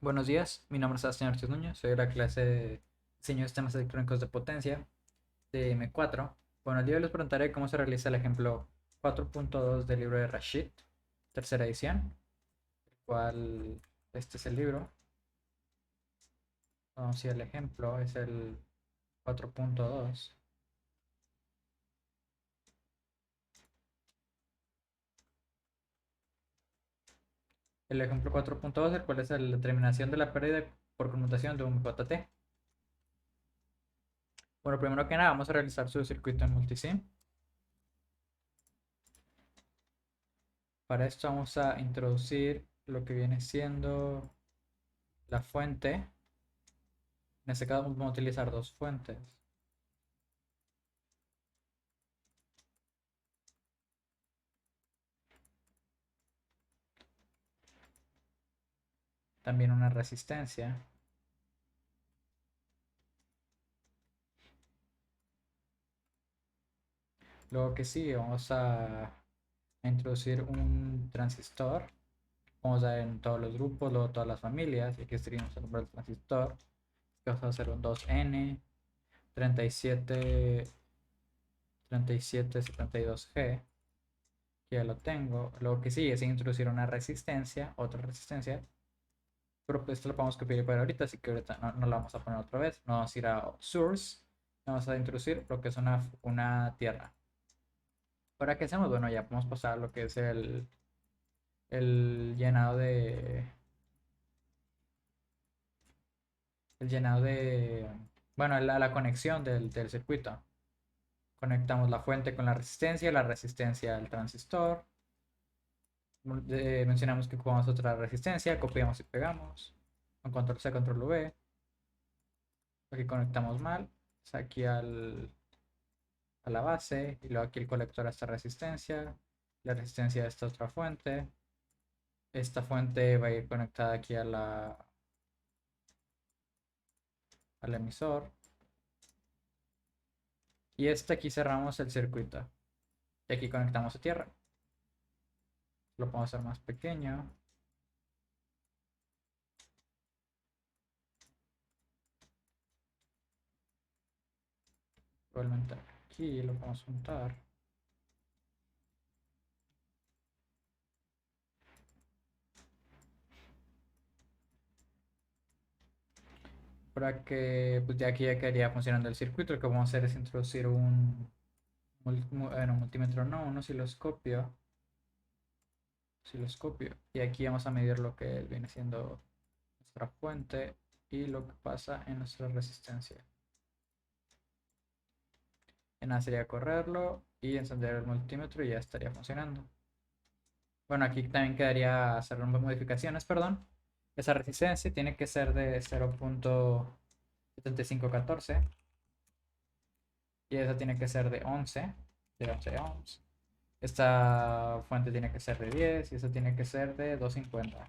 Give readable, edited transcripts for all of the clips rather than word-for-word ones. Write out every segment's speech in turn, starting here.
Buenos días, mi nombre es Sebastián Ortiz Núñez, soy de la clase de Diseño de Sistemas Electrónicos de Potencia de M4. Bueno, el día de hoy les preguntaré cómo se realiza el ejemplo 4.2 del libro de Rashid, tercera edición, el cual este es el libro. Vamos a ir al ejemplo, es el 4.2. El ejemplo 4.2, el cual es la determinación de la pérdida por conmutación de un JT. Bueno, primero que nada vamos a realizar su circuito en multisim. Para esto vamos a introducir lo que viene siendo la fuente. En este caso vamos a utilizar dos fuentes. También una resistencia. Luego que sí, vamos a introducir un transistor. Vamos a ver en todos los grupos, luego todas las familias. Y aquí escribimos el nombre del transistor. Vamos a hacer un 2N 37 3772G. Que ya lo tengo. Luego que sí, es introducir una resistencia, otra resistencia. Pero pues esto lo podemos copiar y pegar ahorita, así que ahorita no lo vamos a poner otra vez. No vamos a ir a source. Vamos a introducir lo que es una tierra. ¿Ahora qué hacemos? Bueno, ya podemos pasar a lo que es el llenado de. El llenado de. Bueno, la conexión del circuito. Conectamos la fuente con la resistencia al transistor. Mencionamos que ocupamos otra resistencia, copiamos y pegamos. Con control C, control V. Aquí conectamos mal. Es aquí a la base. Y luego aquí el colector a esta resistencia. La resistencia a esta otra fuente. Esta fuente va a ir conectada aquí al emisor. Y aquí cerramos el circuito. Y aquí conectamos a tierra. Lo podemos hacer más pequeño. Igualmente aquí lo podemos juntar. Para que pues ya aquí ya quedaría funcionando el circuito. Lo que vamos a hacer es introducir un multímetro, no, un osciloscopio. Y aquí vamos a medir lo que viene siendo nuestra fuente y lo que pasa en nuestra resistencia. En nada sería correrlo y encender el multímetro y ya estaría funcionando. Bueno, aquí también quedaría hacer unas modificaciones, perdón. Esa resistencia tiene que ser de 0.7514 y esa tiene que ser de 11 ohms. Esta fuente tiene que ser de 10 y esa tiene que ser de 250.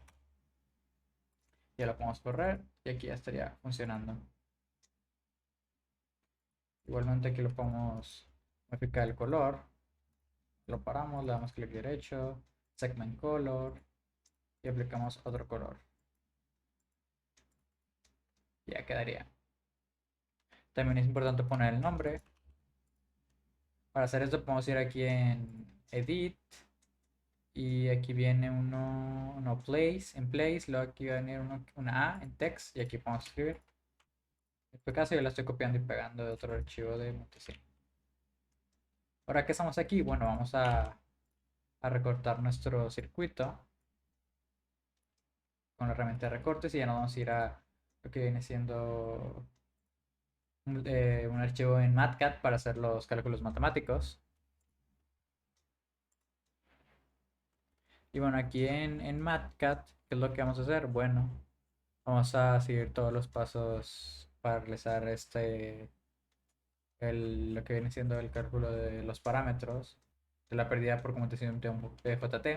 Ya lo podemos correr y aquí ya estaría funcionando. Igualmente aquí lo podemos modificar el color. Lo paramos, le damos clic derecho, segment color y aplicamos otro color. Ya quedaría. También es importante poner el nombre. Para hacer esto podemos ir aquí en Edit y aquí viene uno Place, en Place, luego aquí va a venir una A en Text y aquí podemos escribir. En este caso yo la estoy copiando y pegando de otro archivo de Multisim. Ahora que estamos aquí, bueno, vamos a recortar nuestro circuito con la herramienta de recortes y ya nos vamos a ir a lo que viene siendo un archivo en MATCAD para hacer los cálculos matemáticos. Y bueno, aquí en MATCAD, ¿qué es lo que vamos a hacer? Bueno, vamos a seguir todos los pasos para realizar lo que viene siendo el cálculo de los parámetros de la pérdida por conmutación de un PJT.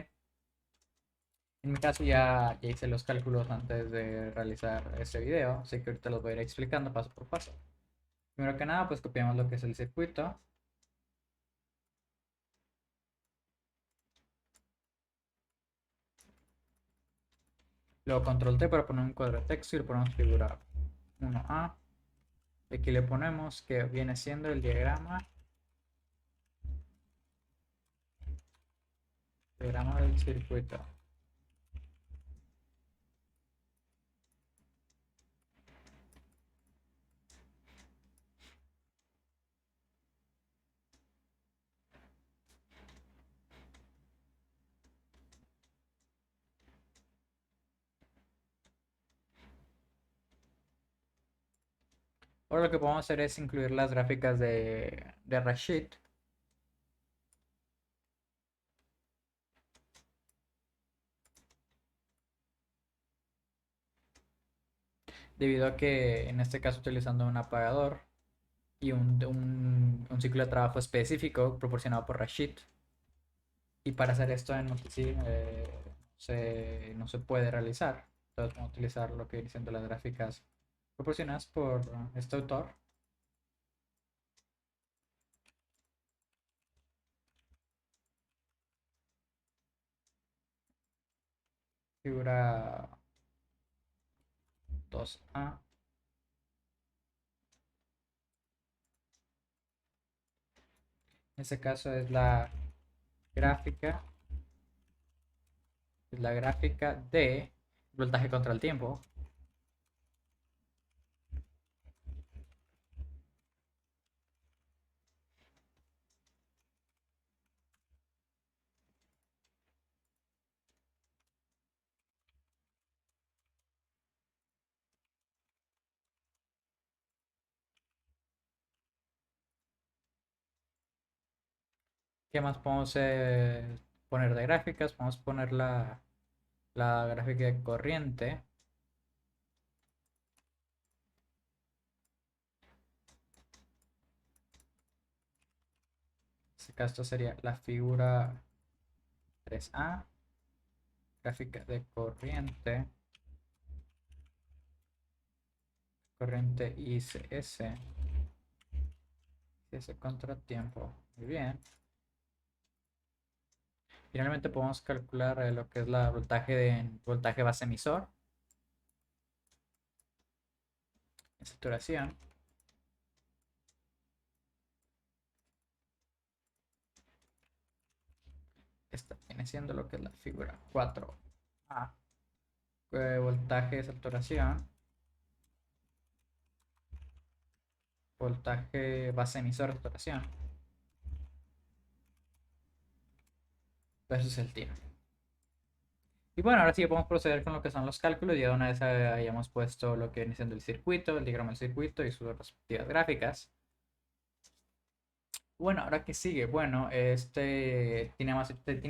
En mi caso ya hice los cálculos antes de realizar este video, así que ahorita los voy a ir explicando paso por paso. Primero que nada, pues copiamos lo que es el circuito. Luego control T para poner un cuadro de texto y le ponemos figura 1A. Aquí le ponemos que viene siendo el diagrama del circuito. Ahora lo que podemos hacer es incluir las gráficas de Rashid. Debido a que en este caso utilizando un apagador y un ciclo de trabajo específico proporcionado por Rashid. Y para hacer esto en Multisim no se puede realizar. Entonces vamos a utilizar lo que viene siendo las gráficas proporcionadas por este autor. Figura 2A. En este caso gráfica, es la gráfica de voltaje contra el tiempo. ¿Qué más podemos poner de gráficas? Podemos poner la gráfica de corriente. En este caso sería la figura 3A, gráfica de corriente ICS, ICS contratiempo. Muy bien. Finalmente podemos calcular lo que es la voltaje base emisor en saturación. Esta viene siendo lo que es la figura 4A. Voltaje de saturación. Voltaje base emisor de saturación. Versus el tiempo. Y bueno, ahora sí podemos proceder con lo que son los cálculos. Ya una vez hayamos puesto lo que viene siendo el circuito, el diagrama del circuito y sus respectivas gráficas. Bueno, ahora que sigue, bueno, tiene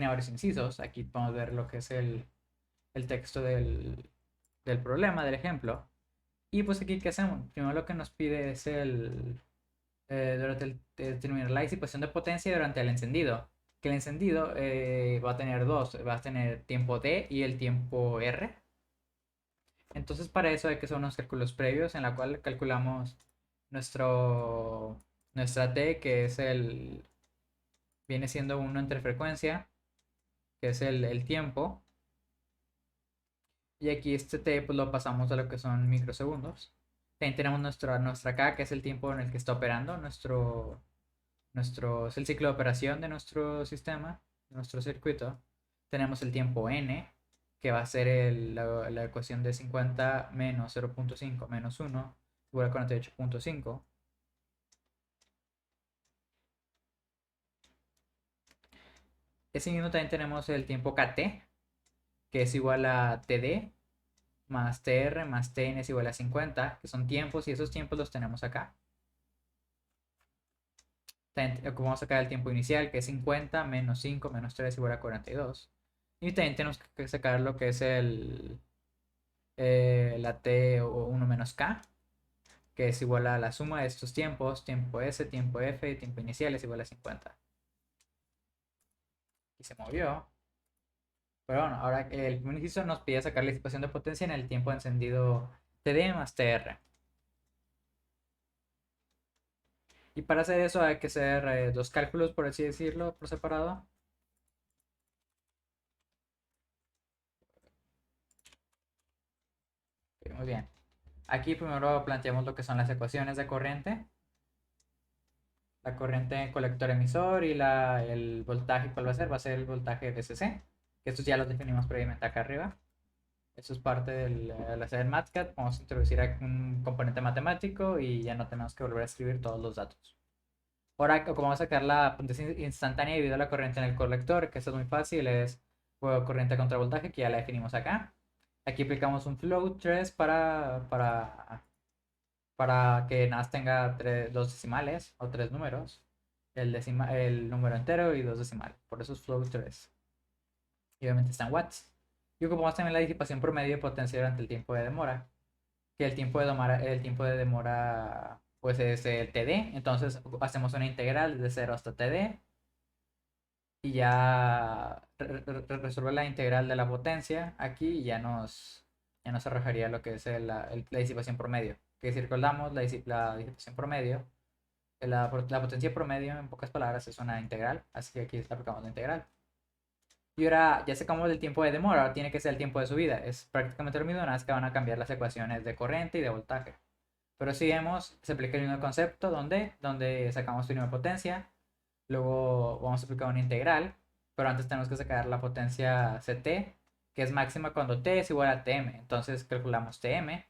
varios incisos. Aquí podemos ver lo que es el texto del problema, del ejemplo. Y pues aquí, ¿qué hacemos? Primero lo que nos pide es determinar la disipación de potencia durante el encendido. Que el encendido va a tener dos, va a tener tiempo D y el tiempo R. Entonces para eso hay que hacer unos cálculos previos en la cual calculamos nuestra T, que viene siendo 1 entre frecuencia, que es el tiempo. Y aquí este T pues lo pasamos a lo que son microsegundos. También tenemos nuestra K, que es el tiempo en el que está operando. Es el ciclo de operación de nuestro sistema, de nuestro circuito. Tenemos el tiempo N, que va a ser la ecuación de 50 menos 0.5 menos 1 igual a 48.5. Ese mismo también tenemos el tiempo KT, que es igual a TD más TR más TN es igual a 50, que son tiempos, y esos tiempos los tenemos acá. También vamos a sacar el tiempo inicial, que es 50 menos 5 menos 3 igual a 42. Y también tenemos que sacar lo que es la T1 menos K, que es igual a la suma de estos tiempos, tiempo S, tiempo F y tiempo inicial es igual a 50. Y se movió. Pero bueno, ahora el primer ejercicio nos pide sacar la disipación de potencia en el tiempo de encendido TD más TR. Y para hacer eso hay que hacer dos cálculos, por así decirlo, por separado. Muy bien. Aquí primero planteamos lo que son las ecuaciones de corriente. La corriente en colector emisor y el voltaje, ¿cuál va a ser? Va a ser el voltaje VCC, que estos ya los definimos previamente acá arriba. Eso es parte del hacer el MATLAB. Vamos a introducir aquí un componente matemático y ya no tenemos que volver a escribir todos los datos. Ahora, como vamos a sacar la potencia instantánea debido a la corriente en el colector, que eso es muy fácil, es corriente contra voltaje, que ya la definimos acá. Aquí aplicamos un flow 3 para que nada más tenga dos decimales o tres números. El número entero y dos decimales. Por eso es flow 3. Y obviamente está en watts. Y ocupamos también la disipación promedio de potencia durante el tiempo de demora. Que el tiempo de demora pues es el TD. Entonces hacemos una integral de 0 hasta TD. Y ya resuelve la integral de la potencia aquí y ya nos arrojaría lo que es la disipación promedio. Que si recordamos, la disipación promedio, la potencia promedio en pocas palabras es una integral. Así que aquí aplicamos la integral. Y ahora ya sacamos el tiempo de demora, ahora tiene que ser el tiempo de subida. Es prácticamente lo mismo, nada más que van a cambiar las ecuaciones de corriente y de voltaje. Pero si vemos, se aplica el mismo concepto, donde sacamos primero potencia, luego vamos a aplicar una integral, pero antes tenemos que sacar la potencia Ct, que es máxima cuando T es igual a Tm. Entonces calculamos Tm,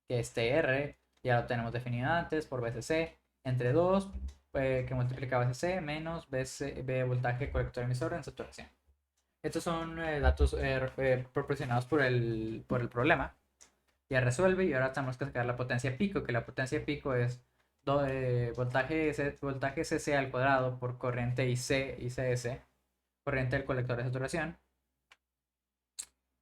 que es Tr, ya lo tenemos definido antes, por VCC, entre 2, que multiplica VCC, menos V voltaje colector emisor en saturación. Estos son datos proporcionados por el problema. Ya resuelve y ahora tenemos que sacar la potencia pico, que la potencia pico es voltaje Cc al cuadrado por corriente ICS, corriente del colector de saturación,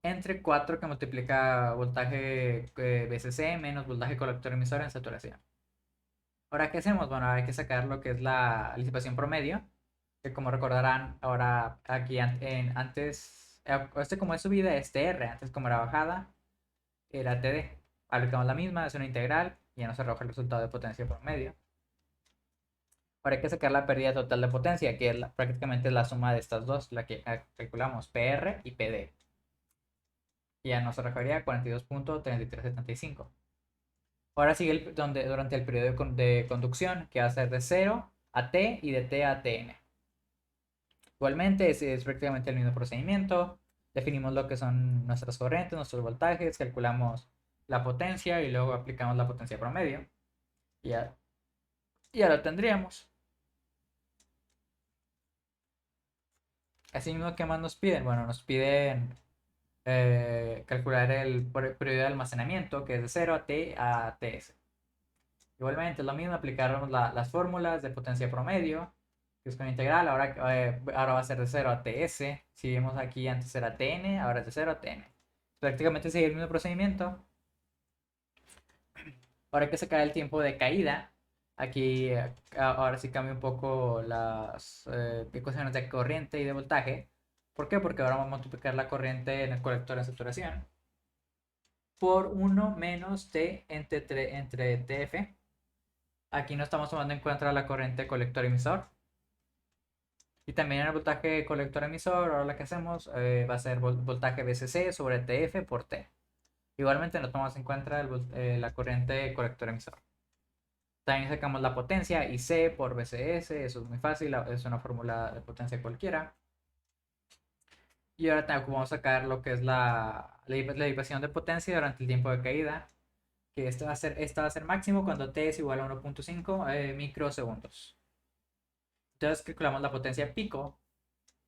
entre 4 que multiplica voltaje VCC menos voltaje colector emisor en saturación. Ahora, ¿qué hacemos? Bueno, hay que sacar lo que es la disipación promedio, que como recordarán, ahora aquí antes, como es subida es TR, antes como era bajada, era TD. Aplicamos la misma, es una integral, y ya nos arroja el resultado de potencia promedio. Ahora hay que sacar la pérdida total de potencia, que es prácticamente la suma de estas dos, la que calculamos, PR y PD. Y ya nos arrojaría 42.3375. Ahora sigue durante el periodo de conducción, que va a ser de 0 a T y de T a Tn. Igualmente es prácticamente el mismo procedimiento. Definimos lo que son nuestras corrientes, nuestros voltajes, calculamos la potencia y luego aplicamos la potencia promedio. Y ya lo tendríamos. Así mismo, ¿qué más nos piden? Bueno, nos piden calcular el periodo de almacenamiento, que es de 0 a T a Ts. Igualmente es lo mismo, aplicar las fórmulas de potencia promedio, que es con integral, ahora va a ser de 0 a Ts. Si vemos aquí antes era Tn, ahora es de 0 a Tn. Prácticamente sigue el mismo procedimiento. Ahora hay que sacar el tiempo de caída. Aquí ahora sí cambia un poco las ecuaciones de corriente y de voltaje. ¿Por qué? Porque ahora vamos a multiplicar la corriente en el colector en saturación por 1 menos T entre TF. Aquí no estamos tomando en cuenta la corriente colector emisor. Y también el voltaje colector emisor, ahora lo que hacemos va a ser voltaje VCC sobre TF por T. Igualmente no tomamos en cuenta la corriente colector emisor. También sacamos la potencia IC por VCS, eso es muy fácil, es una fórmula de potencia cualquiera. Y ahora vamos a sacar lo que es la derivación de potencia durante el tiempo de caída, que esta va a ser máximo cuando T es igual a 1.5 microsegundos. Entonces calculamos la potencia pico.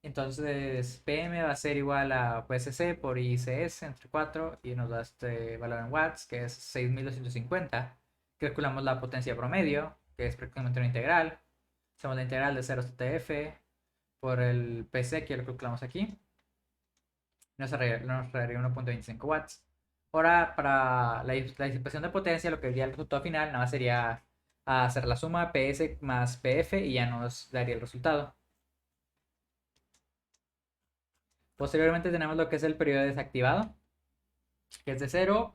Entonces PM va a ser igual a VCC por ICS entre 4 y nos da este valor en watts, que es 6250. Calculamos la potencia promedio, que es prácticamente una integral. Hacemos la integral de 0 hasta TF por el PC, que lo calculamos aquí. Nos daría 1.25 watts. Ahora, para la disipación de potencia, lo que daría el resultado final, nada más sería hacer la suma PS más PF y ya nos daría el resultado. Posteriormente tenemos lo que es el periodo desactivado, que es de 0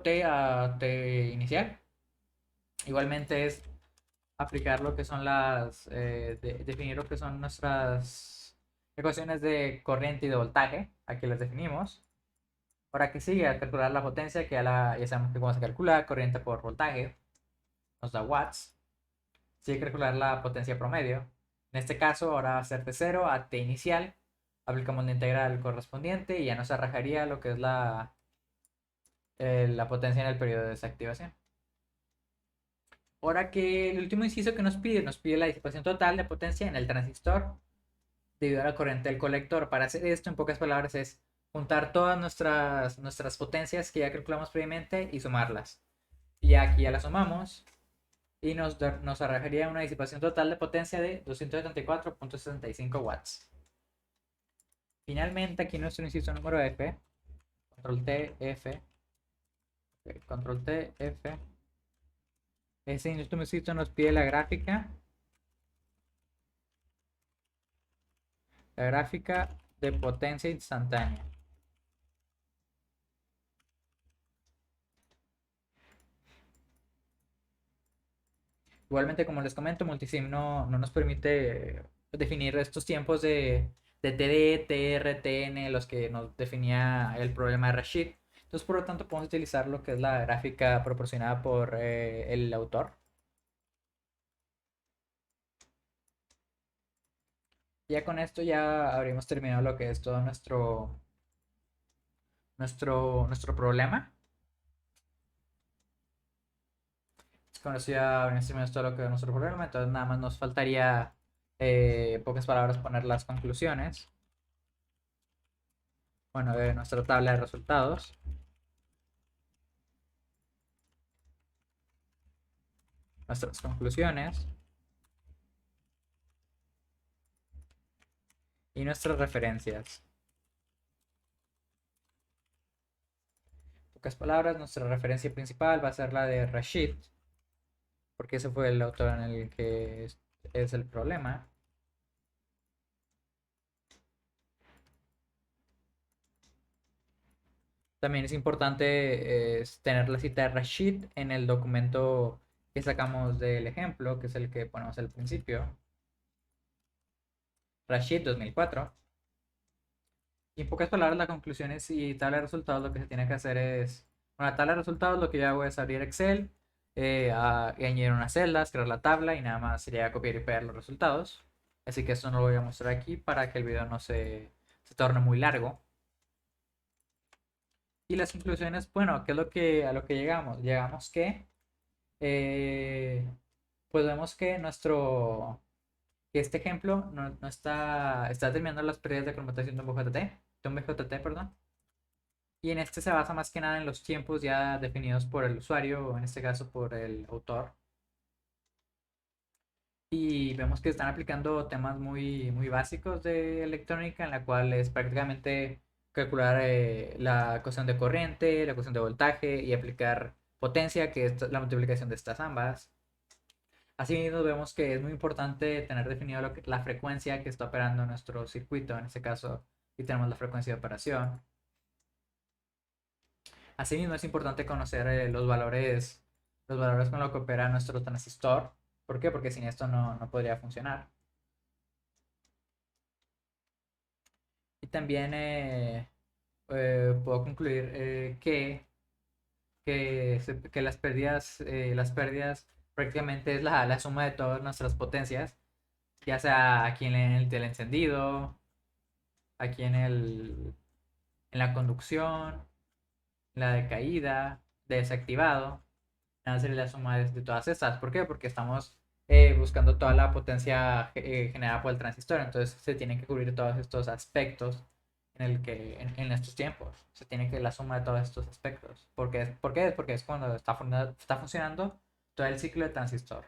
T a T inicial. Igualmente es aplicar lo que son definir lo que son nuestras ecuaciones de corriente y de voltaje. Aquí las definimos. Ahora que sigue, a calcular la potencia, que ya sabemos que cómo se calcula, corriente por voltaje, nos da watts. Sigue calcular la potencia promedio. En este caso, ahora va a ser de 0 a t inicial. Aplicamos la integral correspondiente y ya nos arrojaría lo que es la potencia en el periodo de desactivación. Ahora que el último inciso que nos pide la disipación total de potencia en el transistor debido a la corriente del colector. Para hacer esto, en pocas palabras, es juntar todas nuestras potencias que ya calculamos previamente y sumarlas. Y aquí ya las sumamos y nos arrojaría una disipación total de potencia de 274.65 watts. Finalmente, aquí nuestro inciso número F, control T, F, control T, F. Ese inciso nos pide la gráfica de potencia instantánea. Igualmente, como les comento, Multisim no nos permite definir estos tiempos de TD, TR, TN, los que nos definía el problema de Rashid. Entonces, por lo tanto, podemos utilizar lo que es la gráfica proporcionada por el autor. Ya con esto ya habríamos terminado lo que es todo nuestro problema. Con eso ya habríamos terminado todo lo que es nuestro problema. Entonces, nada más nos faltaría, pocas palabras, poner las conclusiones. Bueno, de nuestra tabla de resultados. Nuestras conclusiones y nuestras referencias. En pocas palabras, nuestra referencia principal va a ser la de Rashid, porque ese fue el autor en el que es el problema. También es importante tener la cita de Rashid en el documento que sacamos del ejemplo, que es el que ponemos al principio. Rashid 2004. Y en pocas palabras, las conclusiones y tabla de resultados, lo que se tiene que hacer es, con la tabla de resultados, lo que yo hago es abrir Excel, y añadir unas celdas, crear la tabla y nada más sería copiar y pegar los resultados. Así que esto no lo voy a mostrar aquí para que el video no se torne muy largo. Y las conclusiones, bueno, ¿qué es a lo que llegamos? Llegamos que, eh, pues vemos que que este ejemplo no está terminando las pérdidas de conmutación de un BJT, perdón. Y en este se basa más que nada en los tiempos ya definidos por el usuario, o en este caso por el autor. Y vemos que están aplicando temas muy básicos de electrónica, en la cual es prácticamente calcular la ecuación de corriente, la ecuación de voltaje y aplicar potencia, que es la multiplicación de estas ambas. Asimismo, vemos que es muy importante tener definido la frecuencia que está operando nuestro circuito. En este caso, aquí tenemos la frecuencia de operación. Asimismo, es importante conocer los valores con los que opera nuestro transistor. ¿Por qué? Porque sin esto no podría funcionar. Y también puedo concluir que las pérdidas prácticamente es la suma de todas nuestras potencias, ya sea aquí en el encendido, aquí en la conducción, la de caída, de desactivado. Nada sería la suma de todas estas. ¿Por qué? Porque estamos buscando toda la potencia generada por el transistor. Entonces se tienen que cubrir todos estos aspectos en estos tiempos. Se tiene que la suma de todos estos aspectos. ¿Por qué? Porque es cuando está funcionando todo el ciclo de transistor.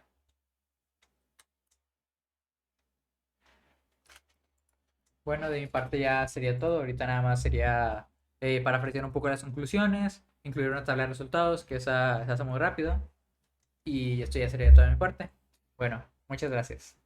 Bueno, de mi parte ya sería todo. Ahorita nada más sería para ofrecer un poco las conclusiones, incluir una tabla de resultados, que esa se hace muy rápido. Y esto ya sería todo de mi parte. Bueno, muchas gracias.